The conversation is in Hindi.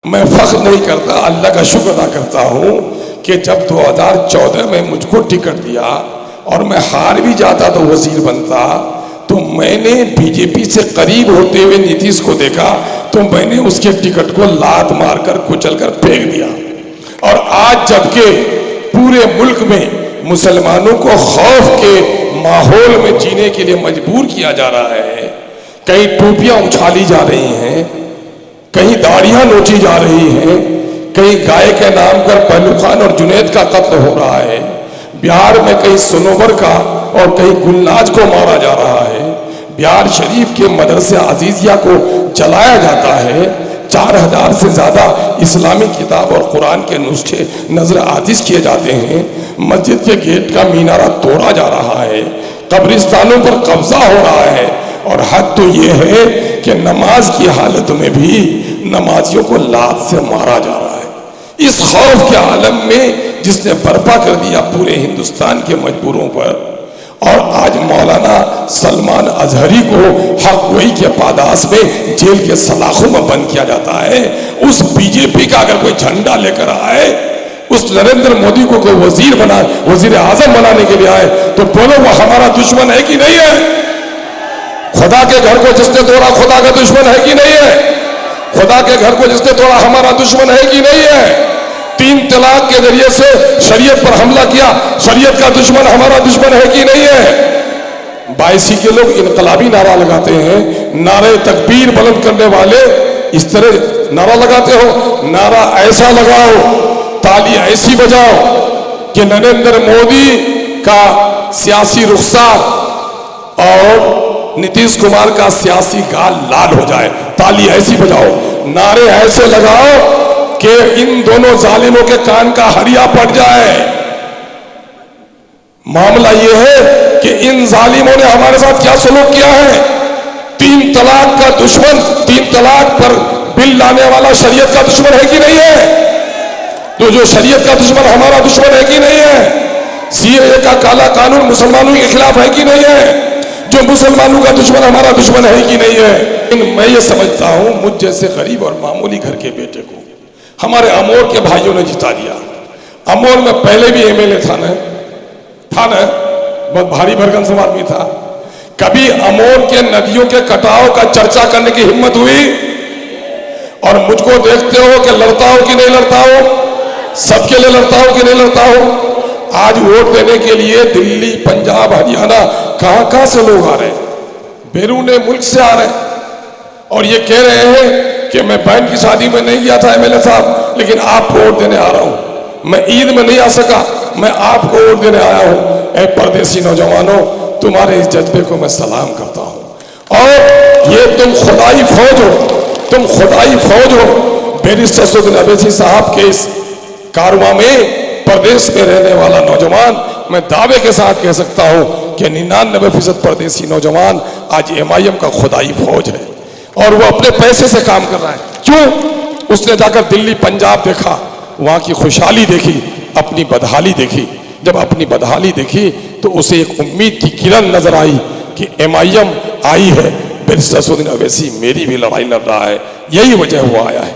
मैं फख्र नहीं करता, अल्लाह का शुक्र अदा करता हूँ कि जब 2014 में मुझको टिकट दिया और मैं हार भी जाता तो वजीर बनता, तो मैंने बीजेपी से करीब होते हुए नीतीश को देखा तो मैंने उसके टिकट को लात मारकर कुचलकर फेंक दिया। और आज जबकि पूरे मुल्क में मुसलमानों को खौफ के माहौल में जीने के लिए मजबूर किया जा रहा है, कहीं टोपियां उछाली जा रही हैं, कहीं दाढ़ियां नोची जा रही हैं, कहीं गाय के नाम पर पहलू खान और जुनैद का कत्ल हो रहा है, बिहार में कहीं सनोवर का और कहीं गुलनाज को मारा जा रहा है, बिहार शरीफ के मदरसे अजीजिया को जलाया जाता है, 4000 से ज़्यादा इस्लामी किताब और कुरान के नुस्खे नजर आतिश किए जाते हैं, मस्जिद के गेट का मीनारा तोड़ा जा रहा है, कब्रिस्तानों पर कब्जा हो रहा है। और हद तो ये है कि नमाज की हालत में भी नमाजियों को लात से मारा जा रहा है। इस खौफ के आलम में जिसने बर्पा कर दिया पूरे हिंदुस्तान के मजबूरों पर, और आज मौलाना सलमान अजहरी को हक गोई के पादास में जेल के सलाखों में बंद किया जाता है, उस बीजेपी का अगर कोई झंडा लेकर आए, उस नरेंद्र मोदी को कोई वजीर आजम बनाने के लिए आए, तो बोलो वो हमारा दुश्मन है कि नहीं है? खुदा के घर को जिसने तोड़ा खुदा का दुश्मन है कि नहीं है? खुदा के घर को जिसने तोड़ा हमारा दुश्मन है कि नहीं है? 3 तलाक के जरिए से शरीयत पर हमला किया, शरीयत का दुश्मन हमारा दुश्मन है कि नहीं है? 82 के लोग इनकलाबी नारा लगाते हैं, नारे तकबीर बुलंद करने वाले इस तरह नारा लगाते हो, नारा ऐसा लगाओ, ताली ऐसी बजाओ कि नरेंद्र मोदी का सियासी रुखसार और नीतीश कुमार का सियासी गाल लाल हो जाए, ताली ऐसी बजाओ, नारे ऐसे लगाओ कि इन दोनों जालिमों के कान का हरिया पड़ जाए। मामला यह है कि इन जालिमों ने हमारे साथ क्या सलूक किया है। 3 तलाक का दुश्मन, 3 तलाक पर बिल लाने वाला शरीयत का दुश्मन है कि नहीं है? तो जो शरीयत का दुश्मन हमारा दुश्मन है कि नहीं है? सीएए का काला कानून मुसलमानों के खिलाफ है कि नहीं है? जो मुसलमानों का दुश्मन हमारा दुश्मन है कि नहीं है? लेकिन मैं ये समझता हूं, मुझ जैसे गरीब और मामूली घर के बेटे को हमारे अमोर के भाइयों ने जिता दिया। अमोर में पहले भी एमएलए था ना, बहुत भारी भरकम आदमी था। कभी अमोर के नदियों के कटाव का चर्चा करने की हिम्मत हुई? और मुझको देखते हो कि लड़ता हो कि नहीं लड़ता हो, सबके लिए लड़ता हो कि नहीं लड़ता हो। आज वोट देने के लिए दिल्ली, पंजाब, हरियाणा, कहां से लोग आ रहे हैं, बैरून मुल्क से आ रहे हैं, और ये कह रहे हैं कि मैं बहन की शादी में नहीं गया था एमएलए साहब, लेकिन आपको वोट देने आ रहा हूं। मैं ईद में नहीं आ सका, मैं आपको वोट देने आया हूं। ए परदेसी नौजवानों, तुम्हारे इस जज्बे को मैं सलाम करता हूं। और ये तुम खुदाई फौज हो, तुम खुदाई फौज हो। बैरिस्टर असदुद्दीन अवैसी साहब के इस कारवां में प्रदेश में रहने वाला नौजवान, मैं दावे के साथ कह सकता हूं कि 99% परदेसी नौजवान आज एमआईएम का खुदाई फौज है, और वो अपने पैसे से काम कर रहा है। क्यों? उसने जाकर दिल्ली, पंजाब देखा, वहां की खुशहाली देखी, अपनी बदहाली देखी। जब अपनी बदहाली देखी तो उसे एक उम्मीद की किरण नजर आई कि एमआईएम आई है, बैरिस्टर असदुद्दीन अवैसी मेरी भी लड़ाई लड़ रहा है, यही वजह हुआ आया है।